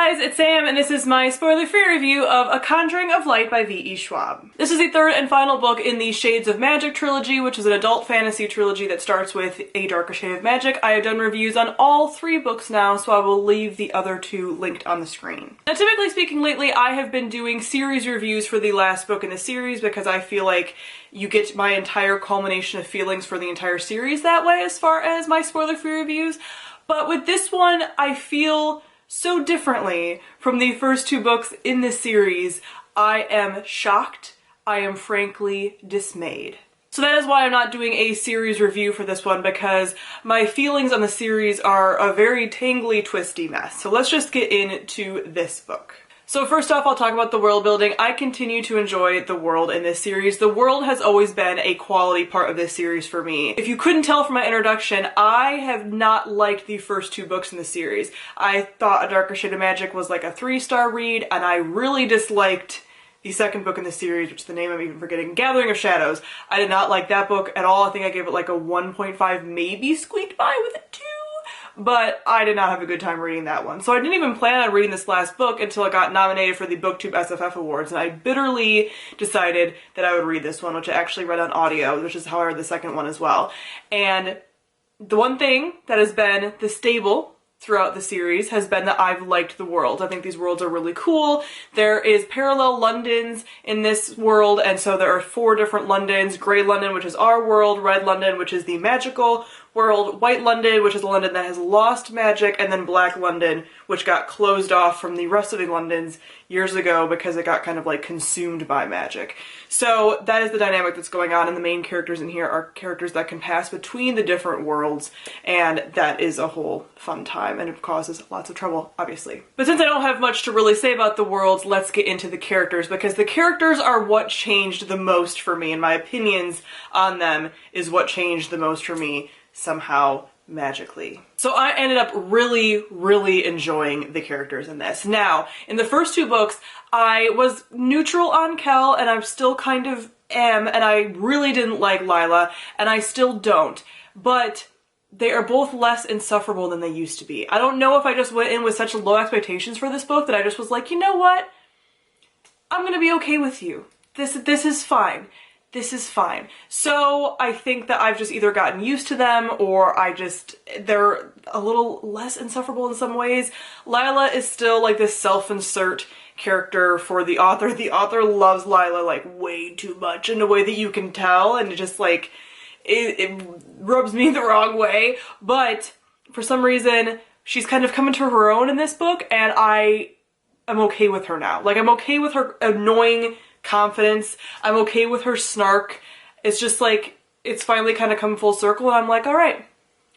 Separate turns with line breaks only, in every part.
guys, it's Sam, and this is my spoiler-free review of A Conjuring of Light by V.E. Schwab. This is the third and final book in the Shades of Magic trilogy, which is an adult fantasy trilogy that starts with A Darker Shade of Magic. I have done reviews on all three books now, so I will leave the other two linked on the screen. Now, typically speaking, lately I have been doing series reviews for the last book in the series because I feel like you get my entire culmination of feelings for the entire series that way as far as my spoiler-free reviews. But with this one, I feel so differently from the first two books in this series. I am shocked. I am frankly dismayed. So that is why I'm not doing a series review for this one, because my feelings on the series are a very tangly, twisty mess. So let's just get into this book. So first off, I'll talk about the world building. I continue to enjoy the world in this series. The world has always been a quality part of this series for me. If you couldn't tell from my introduction, I have not liked the first two books in the series. I thought A Darker Shade of Magic was like a 3-star read, and I really disliked the second book in the series, which is the name I'm even forgetting, Gathering of Shadows. I did not like that book at all. I think I gave it like a 1.5, maybe squeaked by with a 2. But I did not have a good time reading that one. So I didn't even plan on reading this last book until it got nominated for the BookTube SFF Awards, and I bitterly decided that I would read this one, which I actually read on audio, which is how I read the second one as well. And the one thing that has been the stable throughout the series has been that I've liked the world. I think these worlds are really cool. There is parallel Londons in this world, and so there are 4 different Londons. Grey London, which is our world, Red London, which is the magical world, White London, which is a London that has lost magic, and then Black London, which got closed off from the rest of the Londons years ago because it got kind of like consumed by magic. So that is the dynamic that's going on, and the main characters in here are characters that can pass between the different worlds, and that is a whole fun time, and it causes lots of trouble, obviously. But since I don't have much to really say about the worlds, let's get into the characters, because the characters are what changed the most for me, and my opinions on them is what changed the most for me somehow magically. So I ended up really enjoying the characters in this. Now, in the first two books, I was neutral on Kel, and I'm still kind of am, and I really didn't like Lila, and I still don't. But they are both less insufferable than they used to be. I don't know if I just went in with such low expectations for this book that I just was like, you know what? I'm gonna be okay with you. This is fine. This is fine. So I think that I've just either gotten used to them, or they're a little less insufferable in some ways. Lila is still like this self-insert character for the author. The author loves Lila like way too much in a way that you can tell, and it just like, it rubs me the wrong way. But for some reason, she's kind of come into her own in this book, and I am okay with her now. Like, I'm okay with her annoying confidence. I'm okay with her snark. It's just like, it's finally kind of come full circle, and I'm like, all right,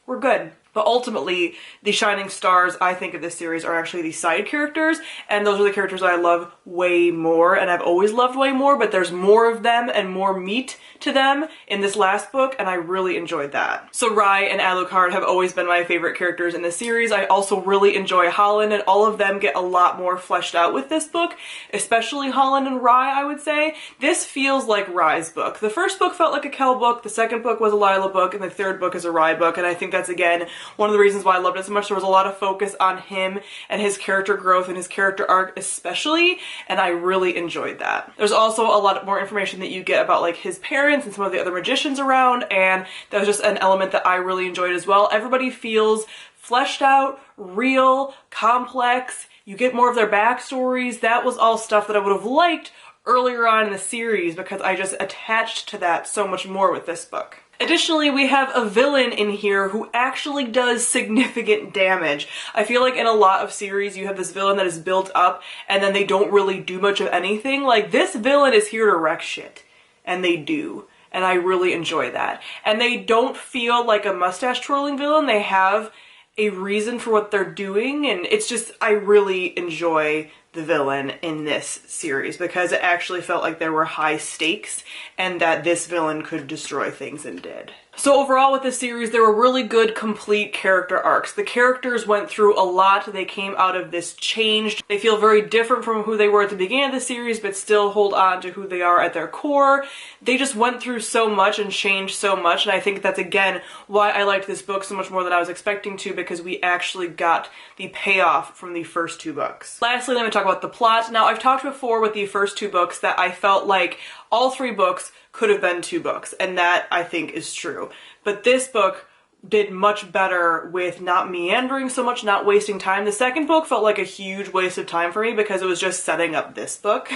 we're good. But ultimately, the shining stars, I think, of this series are actually the side characters, and those are the characters I love way more, and I've always loved way more, but there's more of them and more meat to them in this last book, and I really enjoyed that. So Rye and Alucard have always been my favorite characters in this series. I also really enjoy Holland, and all of them get a lot more fleshed out with this book, especially Holland and Rye, I would say. This feels like Rye's book. The first book felt like a Kel book, the second book was a Lila book, and the third book is a Rye book, and I think that's, again, one of the reasons why I loved it so much. There was a lot of focus on him and his character growth and his character arc especially, and I really enjoyed that. There's also a lot more information that you get about like his parents and some of the other magicians around, and that was just an element that I really enjoyed as well. Everybody feels fleshed out, real, complex. You get more of their backstories. That was all stuff that I would have liked earlier on in the series because I just attached to that so much more with this book. Additionally, we have a villain in here who actually does significant damage. I feel like in a lot of series you have this villain that is built up and then they don't really do much of anything. Like, this villain is here to wreck shit. And they do. And I really enjoy that. And they don't feel like a mustache twirling villain. They have a reason for what they're doing, and it's just, I really enjoy the villain in this series because it actually felt like there were high stakes and that this villain could destroy things and did. So overall with this series, there were really good, complete character arcs. The characters went through a lot. They came out of this changed. They feel very different from who they were at the beginning of the series, but still hold on to who they are at their core. They just went through so much and changed so much, and I think that's, again, why I liked this book so much more than I was expecting to, because we actually got the payoff from the first 2 books. Lastly, let me talk about the plot. Now, I've talked before with the first 2 books that I felt like all 3 books could have been 2 books, and that I think is true. But this book did much better with not meandering so much, not wasting time. The second book felt like a huge waste of time for me because it was just setting up this book.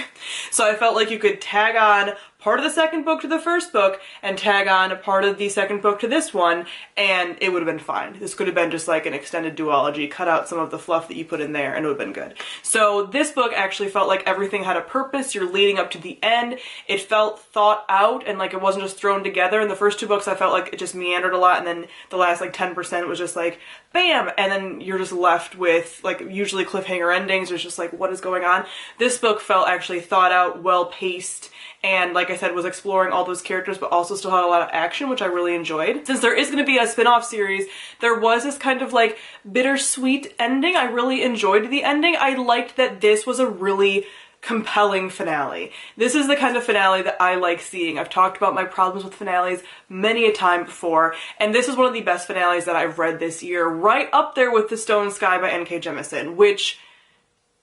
So I felt like you could tag on part of the second book to the first book and tag on a part of the second book to this one, and it would have been fine. This could have been just like an extended duology, cut out some of the fluff that you put in there, and it would have been good. So this book actually felt like everything had a purpose. You're leading up to the end. It felt thought out and like it wasn't just thrown together. In the first 2 books, I felt like it just meandered a lot, and then the last like 10% was just like, bam! And then you're just left with like usually cliffhanger endings. It's just like, what is going on? This book felt actually thought out, well-paced, and like I said, was exploring all those characters, but also still had a lot of action, which I really enjoyed. Since there is going to be a spin-off series, there was this kind of like bittersweet ending. I really enjoyed the ending. I liked that this was a really compelling finale. This is the kind of finale that I like seeing. I've talked about my problems with finales many a time before, and this is one of the best finales that I've read this year, right up there with The Stone Sky by N.K. Jemisin, which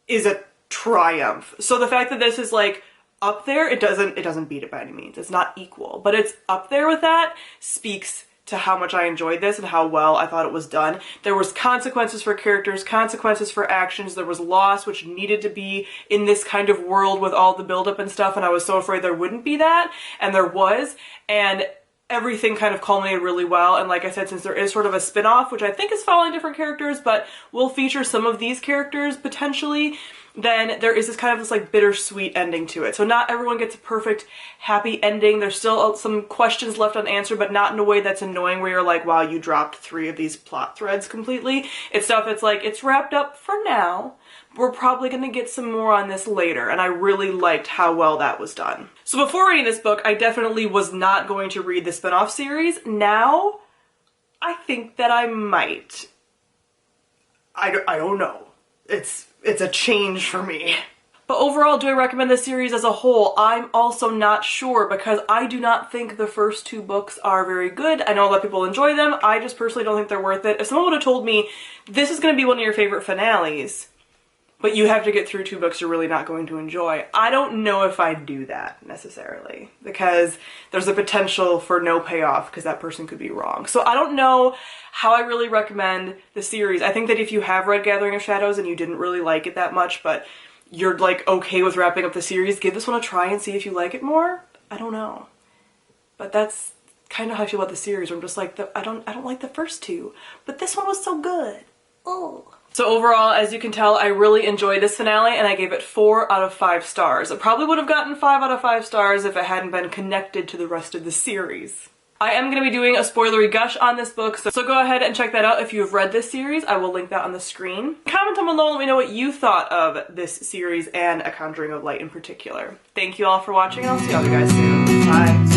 is a triumph. So the fact that this is like up there, it doesn't beat it by any means. It's not equal, but it's up there with that, speaks to how much I enjoyed this and how well I thought it was done. There was consequences for characters, consequences for actions, there was loss, which needed to be in this kind of world with all the buildup and stuff, and I was so afraid there wouldn't be that, and there was, and everything kind of culminated really well. And like I said, since there is sort of a spin-off, which I think is following different characters, but will feature some of these characters potentially, then there is this kind of this like bittersweet ending to it. So not everyone gets a perfect happy ending. There's still some questions left unanswered, but not in a way that's annoying where you're like, wow, you dropped 3 of these plot threads completely. It's stuff that's like, it's wrapped up for now. We're probably going to get some more on this later, and I really liked how well that was done. So before reading this book, I definitely was not going to read the spin-off series. Now, I think that I might. I don't know. It's a change for me. But overall, do I recommend this series as a whole? I'm also not sure, because I do not think the first 2 books are very good. I know a lot of people enjoy them. I just personally don't think they're worth it. If someone would have told me, this is going to be one of your favorite finales, but you have to get through 2 books you're really not going to enjoy, I don't know if I'd do that necessarily, because there's a potential for no payoff because that person could be wrong. So I don't know how I really recommend the series. I think that if you have read Gathering of Shadows and you didn't really like it that much, but you're like okay with wrapping up the series, give this one a try and see if you like it more. I don't know. But that's kind of how I feel about the series, where I'm just like, I don't like the first 2, but this one was so good. Oh. So overall, as you can tell, I really enjoyed this finale, and I gave it 4 out of 5 stars. I probably would have gotten 5 out of 5 stars if it hadn't been connected to the rest of the series. I am going to be doing a spoilery gush on this book, so go ahead and check that out if you have read this series. I will link that on the screen. Comment down below and let me know what you thought of this series and A Conjuring of Light in particular. Thank you all for watching, and I'll see all you guys soon. Bye!